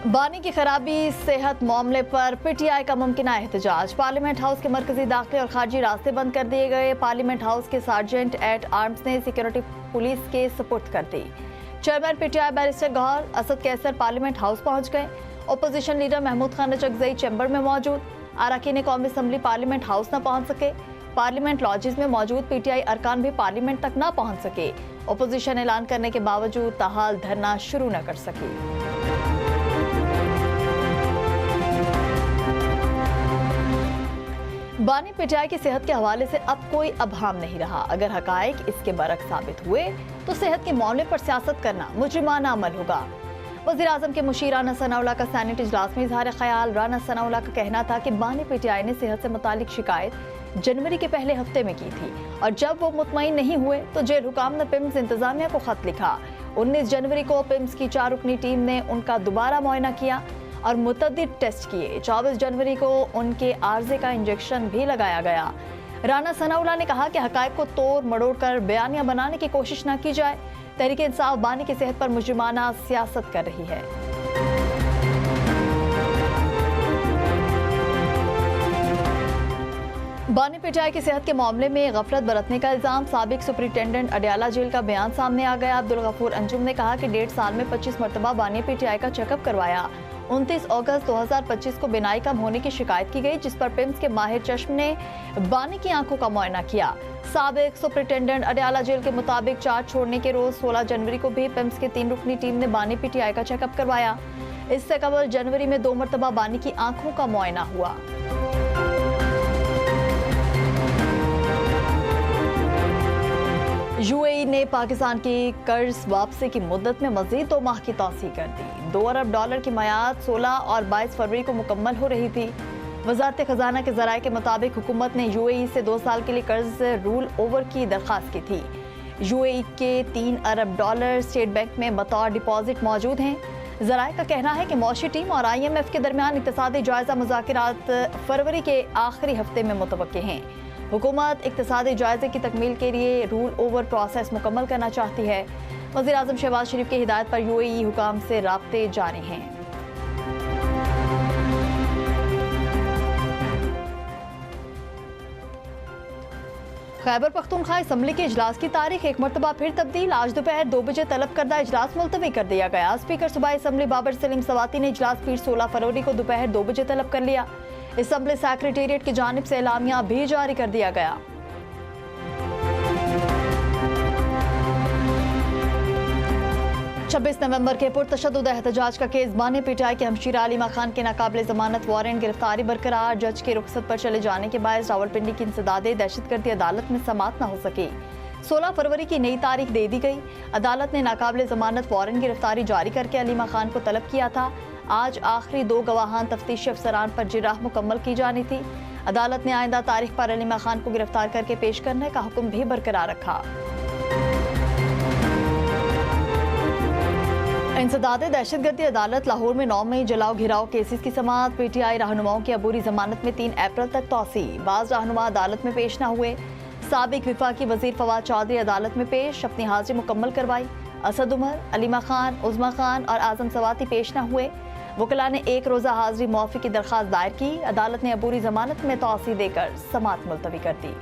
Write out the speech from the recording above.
बानी की खराबी सेहत मामले पर पीटीआई का मुमकिना एहतजाज। पार्लियामेंट हाउस के मरकजी दाखिले और खारजी रास्ते बंद कर दिए गए। पार्लियामेंट हाउस के सार्जेंट एट आर्म्स ने सिक्योरिटी पुलिस के सुपुर्द कर दी। Chairman PTI barrister Gohar Asad Qaiser parliament house पहुंच गए। Opposition leader Mahmood Khan Achakzai chamber में मौजूद। अरकान कौमी असम्बली पार्लियामेंट हाउस न पहुंच सके। पार्लियामेंट लॉजेस में मौजूद पीटीआई अरकान भी पार्लियामेंट तक न पहुंच सके। ओपोजिशन ऐलान करने के बावजूद ताहाल धरना शुरू न कर सकी। बानी पीटीआई की सेहत के हवाले से अब कोई अभाम नहीं रहा। अगर हकायक इसके बरक साबित हुए तो सेहत के मामले पर सियासत करना मुजरिमाना अमल होगा। वज़ीर-ए-आज़म के मुशीर राना सनाउल्लाह का सैनेट इजलास में इजहार ख्याल। राना सनाउल्लाह का कहना था कि बानी पीटीआई ने सेहत से मुतालिक शिकायत जनवरी के पहले हफ्ते में की थी और जब वो मुतमईन नहीं हुए तो जेल हुकाम ने पिम्स इंतजामिया को खत लिखा। 19 जनवरी को पिम्स की 4 रुकनी टीम ने उनका दोबारा मुआयना किया और मुतअद्दिद टेस्ट किए। 24 जनवरी को उनके आर्जे का इंजेक्शन भी लगाया गया। राना सनाउल्लाह ने कहा कि हकायक को तोड़ मड़ोड़ कर बयानियां बनाने की कोशिश न की जाए। तहरीक इंसाफ बानी की सेहत पर मुजरिमाना सियासत कर रही है। बानी पीटीआई की सेहत के मामले में गफलत बरतने का इल्जाम। साबिक सुपरिटेंडेंट अडयाला जेल का बयान सामने आ गया। अब्दुल गफूर अंजुम ने कहा कि 1.5 साल में 25 मरतबा बानी पीटीआई का चेकअप करवाया। 29 अगस्त 2025 को बिनाई कम होने की शिकायत की गई, जिस पर पिम्स के माहिर चश्म ने बानी की आंखों का मुआयना किया। साबिक सुपरिटेंडेंट अडयाला जेल के मुताबिक चार्ज छोड़ने के रोज 16 जनवरी को भी पिम्स के 3 रुकनी टीम ने बानी पीटीआई का चेकअप करवाया। इससे कबल जनवरी में 2 मरतबा बानी की आंखों का मुआयना हुआ। यूएई ने पाकिस्तान की कर्ज वापसी की मुद्दत में मजीद 2 माह की तौसीह कर दी। $2 अरब की मयाद 16 और 22 फरवरी को मुकम्मल हो रही थी। वजारत खजाना के जराये के मुताबिक हुकूमत ने यूएई से 2 साल के लिए कर्ज रूल ओवर की दरख्वास्त की थी। यूएई के $3 अरब स्टेट बैंक में बतौर डिपॉजिट मौजूद हैं। जराये का कहना है कि मौशी टीम और IMF के दरमियान इक्तिसादी जायजा मुज़ाकरात फरवरी के आखिरी हफ्ते में मुतवक्के हैं। हुकूमत इक्तिसादी जायजे की तकमील के लिए रूल ओवर प्रोसेस मुकम्मल करना चाहती है। वज़ीर-ए-आज़म शहबाज शरीफ की हिदायत पर यूएई हुकाम से राब्ते जारी हैं। खैबर पख्तूनख्वा असम्बली के इजलास की तारीख एक मरतबा फिर तब्दील। आज दोपहर 2 बजे तलब करदा इजलास मुलतवी कर दिया गया। स्पीकर सूबाई असम्बली बाबर सलीम सवाती ने इजलास फिर 16 फरवरी को दोपहर 2 बजे तलब कर लिया। असम्बली सेक्रेटेरिएट की जानिब से एलामिया भी जारी कर दिया गया। छब्बीस नवंबर के पुरतशद्दुद एहतजाज का केस। बानी पीटीआई के हमशीरा अलीमा खान के नाकाबिले जमानत वारंट गिरफ्तारी बरकरार। जज के रुखसत पर चले जाने के बायस रावलपिंडी की इंसदादे दहशतगर्दी अदालत में समाअत न हो सकी। 16 फरवरी की नई तारीख दे दी गई। अदालत ने नाकाबिले जमानत वारंट गिरफ्तारी जारी करके अलीमा खान को तलब किया था। आज आखिरी 2 गवाहान तफ्तीशी अफसरान पर जिराह मुकम्मल की जानी थी। अदालत ने आइंदा तारीख पर अलीमा खान को गिरफ्तार करके पेश करने का हुक्म भी बरकरार रखा। इंसदादे दहशतगर्दी अदालत लाहौर में 9 मई जलाओ घिराव केसेस की समाअत। पीटीआई रहनुमाओं की अबूरी जमानत में 3 अप्रैल तक तौसी। बाज रहनुमा अदालत में पेश न हुए। साबिक विफाकी वजीर फवाद चौधरी अदालत में पेश, अपनी हाजिरी मुकम्मल करवाई। असद उमर, अलीमा खान, उज़मा खान और आजम सवाती पेश न हुए। वकला ने 1 रोज़ा हाजिरी मुआफ़ी की दरख्वास्त दायर की। अदालत ने अबूरी जमानत में तौसी देकर समाअत मुलतवी कर दी।